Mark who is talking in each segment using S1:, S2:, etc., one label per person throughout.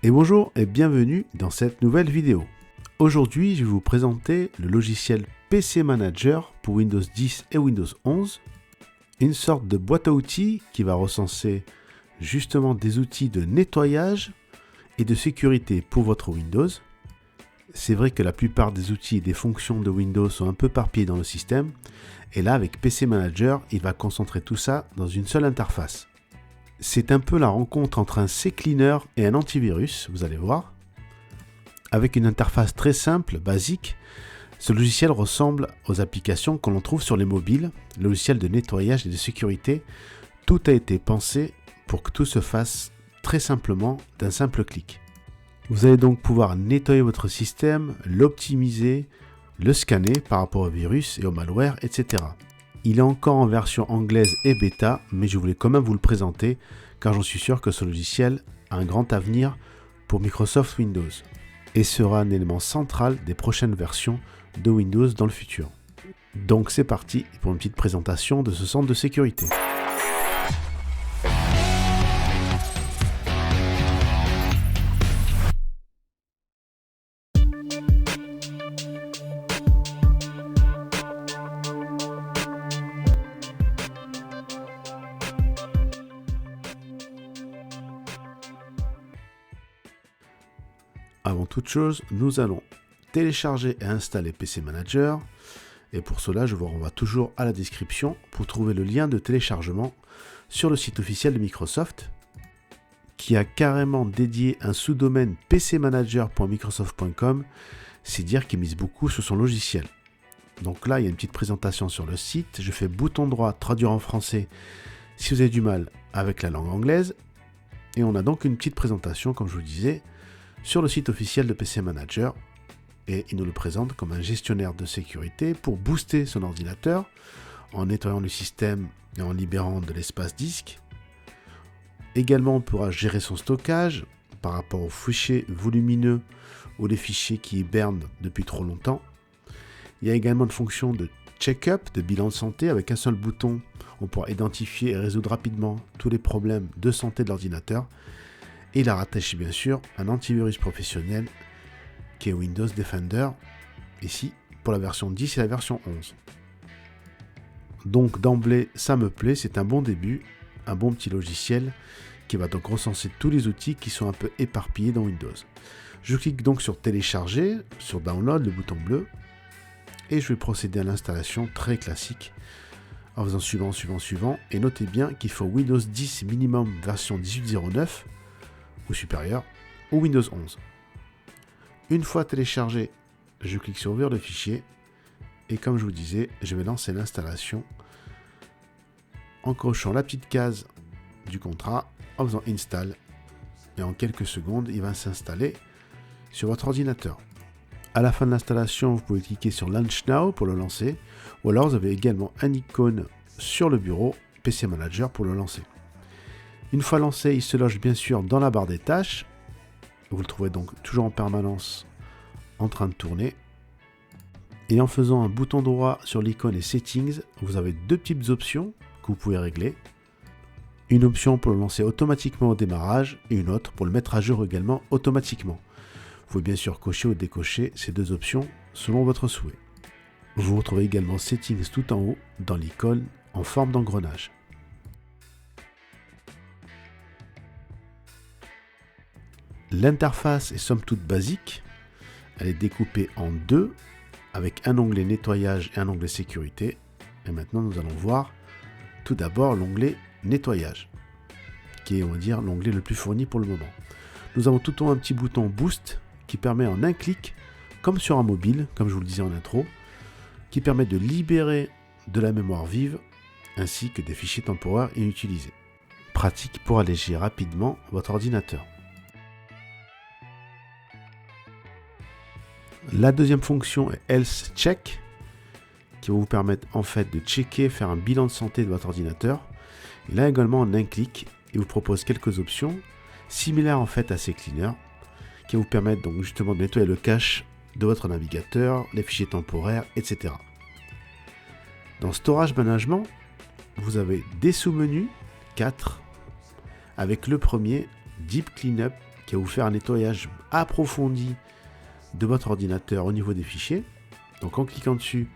S1: Et bonjour et bienvenue dans cette nouvelle vidéo. Aujourd'hui, je vais vous présenter le logiciel PC Manager pour Windows 10 et Windows 11, une sorte de boîte à outils qui va recenser justement des outils de nettoyage et de sécurité pour votre Windows. C'est vrai que la plupart des outils et des fonctions de Windows sont un peu éparpillés dans le système, et là avec PC Manager, il va concentrer tout ça dans une seule interface. C'est un peu la rencontre entre un CCleaner et un antivirus, vous allez voir. Avec une interface très simple, basique, ce logiciel ressemble aux applications que l'on trouve sur les mobiles, le logiciel de nettoyage et de sécurité. Tout a été pensé pour que tout se fasse très simplement d'un simple clic. Vous allez donc pouvoir nettoyer votre système, l'optimiser, le scanner par rapport au virus et au malware, etc. Il est encore en version anglaise et bêta, mais je voulais quand même vous le présenter car j'en suis sûr que ce logiciel a un grand avenir pour Microsoft Windows et sera un élément central des prochaines versions de Windows dans le futur. Donc c'est parti pour une petite présentation de ce centre de sécurité. Avant toute chose, nous allons télécharger et installer PC Manager. Et pour cela, je vous renvoie toujours à la description pour trouver le lien de téléchargement sur le site officiel de Microsoft, qui a carrément dédié un sous-domaine pcmanager.microsoft.com. C'est dire qu'il mise beaucoup sur son logiciel. Donc là, il y a une petite présentation sur le site. Je fais bouton droit, traduire en français si vous avez du mal avec la langue anglaise. Et on a donc une petite présentation, comme je vous disais, sur le site officiel de PC Manager, et il nous le présente comme un gestionnaire de sécurité pour booster son ordinateur en nettoyant le système et en libérant de l'espace disque. Également, on pourra gérer son stockage par rapport aux fichiers volumineux ou les fichiers qui hibernent depuis trop longtemps. Il y a également une fonction de check-up, de bilan de santé. Avec un seul bouton, on pourra identifier et résoudre rapidement tous les problèmes de santé de l'ordinateur. Et il a rattaché bien sûr un antivirus professionnel qui est Windows Defender, ici pour la version 10 et la version 11. Donc d'emblée, ça me plaît, c'est un bon début, un bon petit logiciel qui va donc recenser tous les outils qui sont un peu éparpillés dans Windows. Je clique donc sur télécharger, sur download, le bouton bleu, et je vais procéder à l'installation très classique en faisant suivant, et notez bien qu'il faut Windows 10 minimum version 18.09 ou supérieur, ou Windows 11. Une fois téléchargé, je clique sur ouvrir le fichier, et comme je vous disais, je vais lancer l'installation en cochant la petite case du contrat, en faisant install, et en quelques secondes, il va s'installer sur votre ordinateur. À la fin de l'installation, vous pouvez cliquer sur Launch Now pour le lancer, ou alors vous avez également un icône sur le bureau PC Manager pour le lancer. Une fois lancé, il se loge bien sûr dans la barre des tâches. Vous le trouvez donc toujours en permanence en train de tourner. Et en faisant un bouton droit sur l'icône et Settings, vous avez deux petites options que vous pouvez régler. Une option pour le lancer automatiquement au démarrage et une autre pour le mettre à jour également automatiquement. Vous pouvez bien sûr cocher ou décocher ces deux options selon votre souhait. Vous retrouvez également Settings tout en haut dans l'icône en forme d'engrenage. L'interface est somme toute basique, elle est découpée en deux, avec un onglet nettoyage et un onglet sécurité. Et maintenant nous allons voir tout d'abord l'onglet nettoyage, qui est on va dire l'onglet le plus fourni pour le moment. Nous avons tout en haut un petit bouton Boost, qui permet en un clic, comme sur un mobile, comme je vous le disais en intro, qui permet de libérer de la mémoire vive, ainsi que des fichiers temporaires inutilisés. Pratique pour alléger rapidement votre ordinateur. La deuxième fonction est Health Check, qui va vous permettre en fait de checker, faire un bilan de santé de votre ordinateur. Et là également en un clic, il vous propose quelques options similaires en fait à CCleaner, qui va vous permettre donc justement de nettoyer le cache de votre navigateur, les fichiers temporaires, etc. Dans Storage Management, vous avez des sous-menus, 4, avec le premier Deep Cleanup qui va vous faire un nettoyage approfondi de votre ordinateur au niveau des fichiers. Donc en cliquant dessus,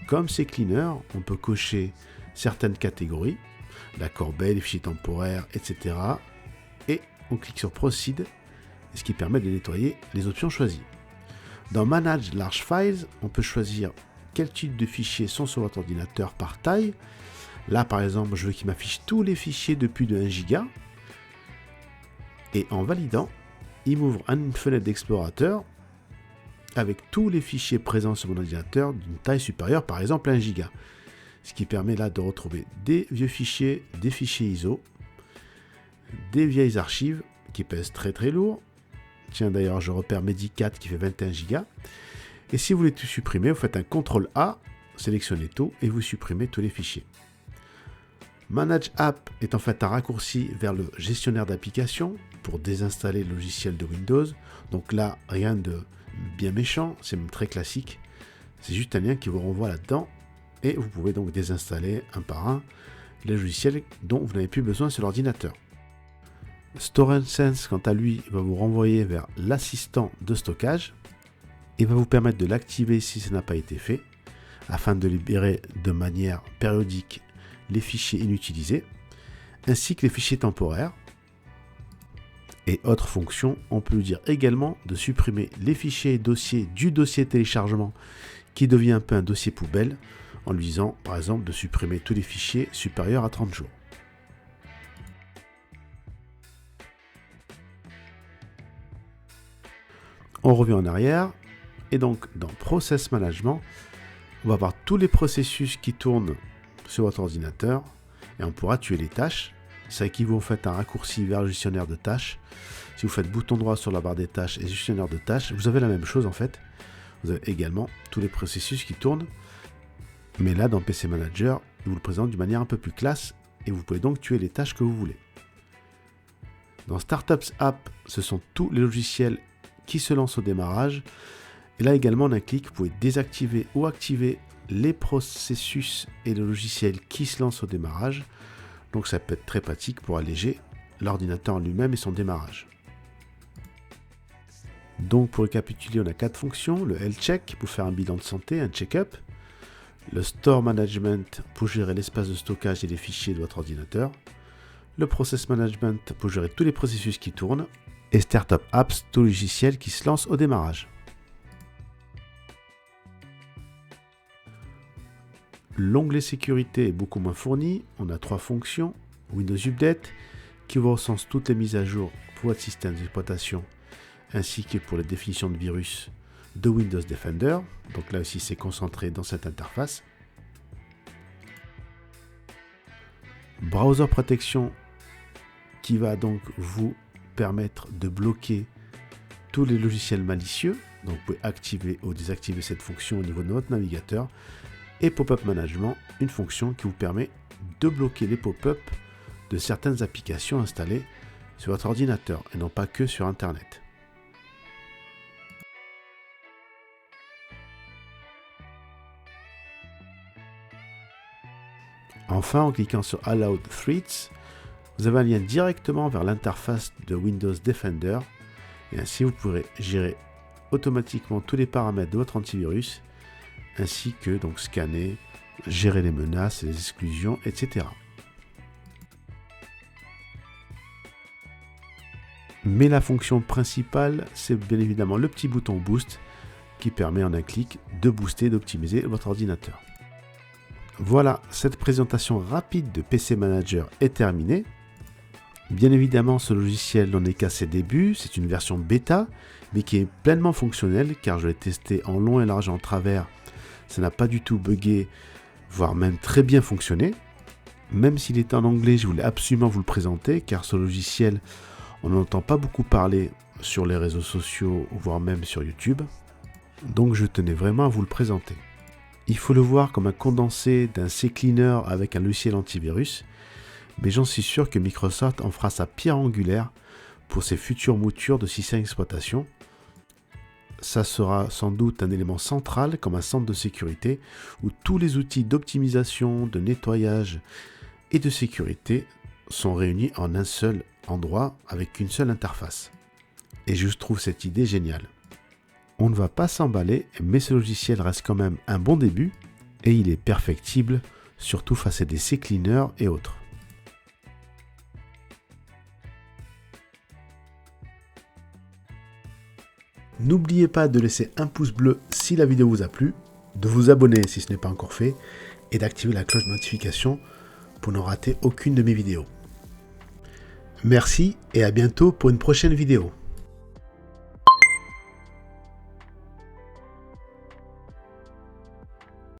S1: comme c'est Cleaner, on peut cocher certaines catégories, la corbeille, les fichiers temporaires, etc. Et on clique sur Proceed, ce qui permet de nettoyer les options choisies. Dans Manage Large Files, on peut choisir quel type de fichiers sont sur votre ordinateur par taille. Là, par exemple, je veux qu'il m'affiche tous les fichiers de plus de 1 giga. Et en validant, il m'ouvre une fenêtre d'explorateur avec tous les fichiers présents sur mon ordinateur d'une taille supérieure, par exemple 1 giga. Ce qui permet là de retrouver des vieux fichiers, des fichiers ISO, des vieilles archives qui pèsent très très lourd. Tiens, d'ailleurs, je repère Medicat qui fait 21 giga. Et si vous voulez tout supprimer, vous faites un CTRL A, sélectionnez tout et vous supprimez tous les fichiers. Manage App est en fait un raccourci vers le gestionnaire d'applications pour désinstaller le logiciel de Windows. Donc là, rien de bien méchant, c'est même très classique. C'est juste un lien qui vous renvoie là-dedans et vous pouvez donc désinstaller un par un les logiciels dont vous n'avez plus besoin sur l'ordinateur. Storage Sense, quant à lui, va vous renvoyer vers l'assistant de stockage et va vous permettre de l'activer si ça n'a pas été fait, afin de libérer de manière périodique les fichiers inutilisés, ainsi que les fichiers temporaires. Et autre fonction, on peut lui dire également de supprimer les fichiers et dossiers du dossier téléchargement qui devient un peu un dossier poubelle, en lui disant par exemple de supprimer tous les fichiers supérieurs à 30 jours. On revient en arrière, et donc dans Process Management, on va voir tous les processus qui tournent sur votre ordinateur, et on pourra tuer les tâches. Ça équivaut en fait à un raccourci vers le gestionnaire de tâches. Si vous faites bouton droit sur la barre des tâches et gestionnaire de tâches, vous avez la même chose en fait. Vous avez également tous les processus qui tournent, mais là dans PC Manager, il vous le présente d'une manière un peu plus classe, et vous pouvez donc tuer les tâches que vous voulez. Dans Startups App, ce sont tous les logiciels qui se lancent au démarrage. Et là également, d'un clic, vous pouvez désactiver ou activer les processus et le logiciel qui se lancent au démarrage. Donc ça peut être très pratique pour alléger l'ordinateur lui-même et son démarrage. Donc pour récapituler, on a 4 fonctions. Le Health Check pour faire un bilan de santé, un check-up. Le Store Management pour gérer l'espace de stockage et les fichiers de votre ordinateur. Le Process Management pour gérer tous les processus qui tournent. Et Startup Apps, tout logiciel qui se lance au démarrage. L'onglet sécurité est beaucoup moins fourni. On a 3 fonctions. Windows Update qui vous recense toutes les mises à jour pour votre système d'exploitation ainsi que pour les définitions de virus de Windows Defender. Donc là aussi c'est concentré dans cette interface. Browser Protection qui va donc vous permettre de bloquer tous les logiciels malicieux. Donc vous pouvez activer ou désactiver cette fonction au niveau de votre navigateur. Et Pop-up Management, une fonction qui vous permet de bloquer les pop-up de certaines applications installées sur votre ordinateur et non pas que sur Internet. Enfin, en cliquant sur Allow Threats, vous avez un lien directement vers l'interface de Windows Defender et ainsi vous pourrez gérer automatiquement tous les paramètres de votre antivirus ainsi que donc scanner, gérer les menaces, les exclusions, etc. Mais la fonction principale, c'est bien évidemment le petit bouton Boost qui permet en un clic de booster, d'optimiser votre ordinateur. Voilà, cette présentation rapide de PC Manager est terminée. Bien évidemment, ce logiciel n'en est qu'à ses débuts, c'est une version bêta, mais qui est pleinement fonctionnelle car je l'ai testé en long et large en travers. Ça n'a pas du tout bugué, voire même très bien fonctionné. Même s'il est en anglais, je voulais absolument vous le présenter car ce logiciel, on n'en entend pas beaucoup parler sur les réseaux sociaux, voire même sur YouTube. Donc je tenais vraiment à vous le présenter. Il faut le voir comme un condensé d'un CCleaner avec un logiciel antivirus, mais j'en suis sûr que Microsoft en fera sa pierre angulaire pour ses futures moutures de système d'exploitation. Ça sera sans doute un élément central comme un centre de sécurité où tous les outils d'optimisation, de nettoyage et de sécurité sont réunis en un seul endroit avec une seule interface. et je trouve cette idée géniale. On ne va pas s'emballer, mais ce logiciel reste quand même un bon début et il est perfectible, surtout face à des CCleaner et autres. N'oubliez pas de laisser un pouce bleu si la vidéo vous a plu, de vous abonner si ce n'est pas encore fait et d'activer la cloche de notification pour ne rater aucune de mes vidéos. Merci et à bientôt pour une prochaine vidéo.